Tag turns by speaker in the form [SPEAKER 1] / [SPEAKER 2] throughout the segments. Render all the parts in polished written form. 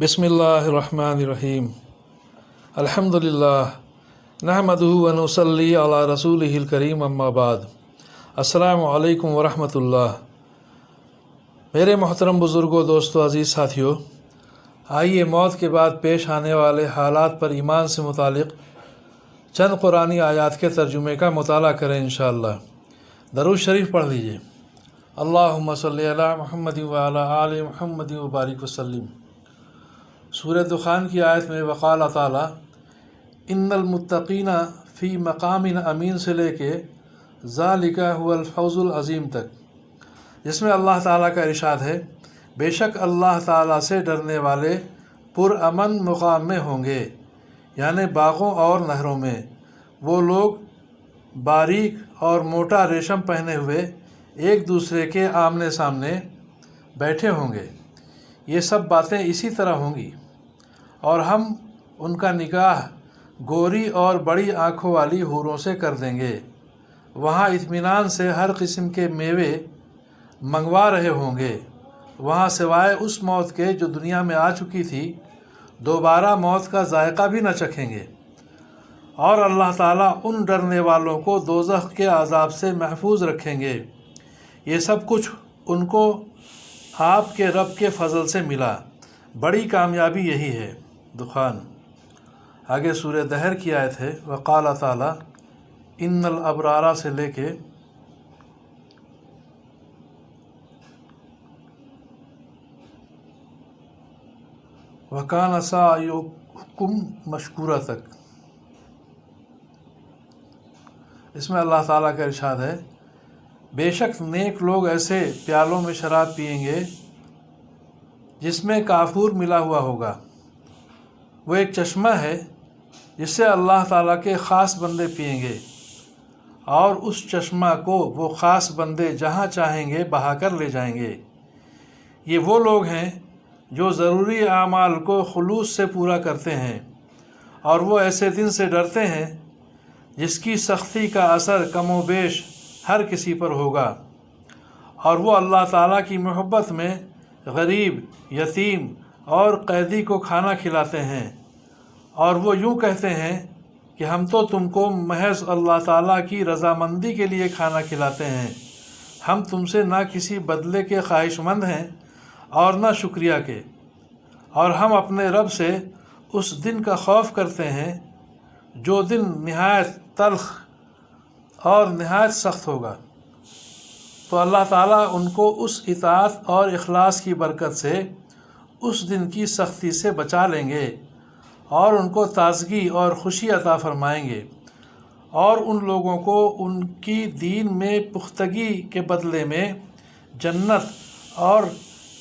[SPEAKER 1] बिस्मिल्लाहिर्रहमानिर्रहीम अल्हम्दुलिल्लाह नहमदुहु व नुसल्ली अला रसूलिहिल करीम अम्मा बाद। अस्सलामु अलैकुम व रहमतुल्लाह। मेरे मोहतरम बुज़ुर्गों, दोस्तों, अज़ीज़ साथियों, आइए मौत के बाद पेश आने वाले हालात पर ईमान से मुतालिक चंद कुरानी आयात के तर्जुमे का मुताला करें इंशाअल्लाह। दरूद शरीफ पढ़ लीजिए। अल्लाहुम्मा सल्ली अला मुहम्मदिन व अला आलि मुहम्मदिन व बारिक वसल्लिम। सूरह दुखान की आयत में वक़ाल ताला इन्नल मुत्तक़ीना फ़ी मक़ामिन अमीन से लेके ज़ालिका हुवल फ़ौज़ुल अज़ीम तक, जिसमें अल्लाह ताला का इरशाद है, बेशक अल्लाह ताला से डरने वाले पुरअमन मुक़ाम में होंगे, यानी बाग़ों और नहरों में। वो लोग बारीक और मोटा रेशम पहने हुए एक दूसरे के आमने सामने बैठे होंगे। ये सब बातें इसी तरह होंगी और हम उनका निकाह गोरी और बड़ी आँखों वाली हूरों से कर देंगे। वहाँ इत्मीनान से हर किस्म के मेवे मंगवा रहे होंगे। वहाँ सिवाय उस मौत के जो दुनिया में आ चुकी थी, दोबारा मौत का जायका भी न चखेंगे। और अल्लाह ताला उन डरने वालों को दोज़ख के अज़ाब से महफूज रखेंगे। ये सब कुछ उनको आपके रब के फ़ज़ल से मिला। बड़ी कामयाबी यही है। दुखान। आगे सूरह दहर की आयत है, वक़ाल ताला इन्नल अबरारा से लेके वकान सायुकुम मशकूरा तक। इसमें अल्लाह ताला का इरशाद है, बेशक नेक लोग ऐसे प्यालों में शराब पिएंगे जिसमें काफूर मिला हुआ होगा। वो एक चश्मा है जिससे अल्लाह ताला के ख़ास बंदे पिएंगे, और उस चश्मा को वो ख़ास बंदे जहाँ चाहेंगे बहा कर ले जाएंगे। ये वो लोग हैं जो ज़रूरी आमाल को खुलूस से पूरा करते हैं, और वो ऐसे दिन से डरते हैं जिसकी सख्ती का असर कमोबेश हर किसी पर होगा। और वो अल्लाह ताला की मोहब्बत में गरीब, यतीम और कैदी को खाना खिलाते हैं, और वो यूँ कहते हैं कि हम तो तुमको महज अल्लाह ताला की रज़ामंदी के लिए खाना खिलाते हैं। हम तुमसे ना किसी बदले के ख्वाहिशमंद हैं और ना शुक्रिया के, और हम अपने रब से उस दिन का खौफ करते हैं जो दिन निहायत तल्ख़ और निहायत सख्त होगा। तो अल्लाह ताला उनको उस इताअत और इखलास की बरकत से उस दिन की सख्ती से बचा लेंगे और उनको ताज़गी और खुशी अता फ़रमाएंगे, और उन लोगों को उनकी दीन में पुख्तगी के बदले में जन्नत और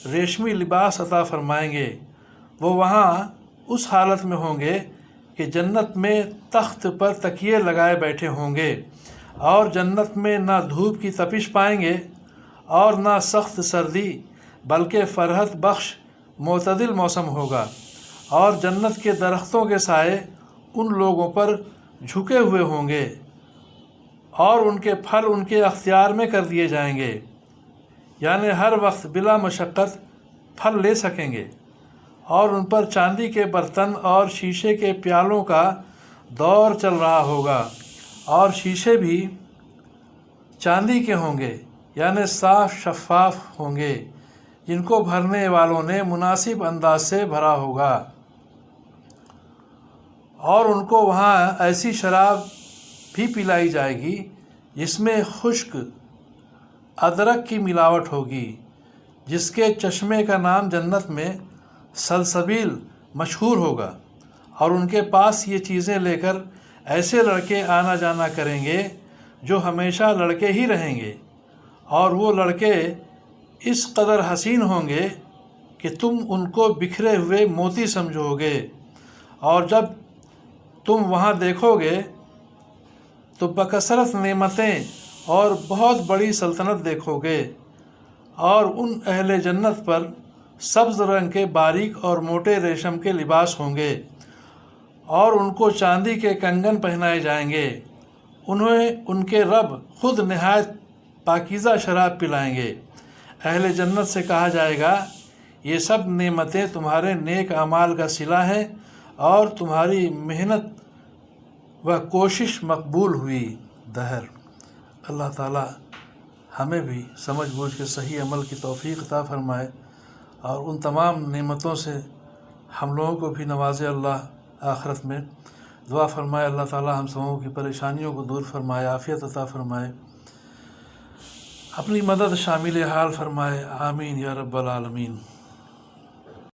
[SPEAKER 1] रेशमी लिबास अता फ़रमाएंगे। वो वहाँ उस हालत में होंगे कि जन्नत में तख्त पर तकिए लगाए बैठे होंगे, और जन्नत में ना धूप की तपिश पाएंगे और ना सख्त सर्दी, बल्कि फ़रहत बख्श मोतदिल मौसम होगा। और जन्नत के दरख्तों के साए उन लोगों पर झुके हुए होंगे, और उनके फल उनके अख्तियार में कर दिए जाएंगे, यानी हर वक्त बिला मशक्क़त फल ले सकेंगे। और उन पर चांदी के बर्तन और शीशे के प्यालों का दौर चल रहा होगा, और शीशे भी चांदी के होंगे, यानी साफ़ शफ़ाफ होंगे, जिनको भरने वालों ने मुनासिब अंदाज से भरा होगा। और उनको वहाँ ऐसी शराब भी पिलाई जाएगी जिसमें खुश्क अदरक की मिलावट होगी, जिसके चश्मे का नाम जन्नत में सलसबील मशहूर होगा। और उनके पास ये चीज़ें लेकर ऐसे लड़के आना जाना करेंगे जो हमेशा लड़के ही रहेंगे, और वो लड़के इस कदर हसीन होंगे कि तुम उनको बिखरे हुए मोती समझोगे। और जब तुम वहाँ देखोगे तो बकसरत नेमतें और बहुत बड़ी सल्तनत देखोगे, और उन अहले जन्नत पर सब्ज़ रंग के बारीक और मोटे रेशम के लिबास होंगे, और उनको चांदी के कंगन पहनाए जाएंगे। उन्हें उनके रब खुद नहायत पाकीज़ा शराब पिलाएंगे। अहले जन्नत से कहा जाएगा, یہ سب نعمتیں تمہارے نیک اعمال کا صلہ ہیں اور تمہاری محنت و کوشش مقبول ہوئی دہر۔ اللہ تعالیٰ ہمیں بھی سمجھ بوجھ کے صحیح عمل کی توفیق عطا فرمائے اور ان تمام نعمتوں سے ہم لوگوں کو بھی نوازے اللہ آخرت میں۔ دعا فرمائے اللہ تعالیٰ ہم سبوں کی پریشانیوں کو دور فرمائے، عافیت عطا فرمائے، اپنی مدد شامل حال فرمائے، آمین یا رب العالمین۔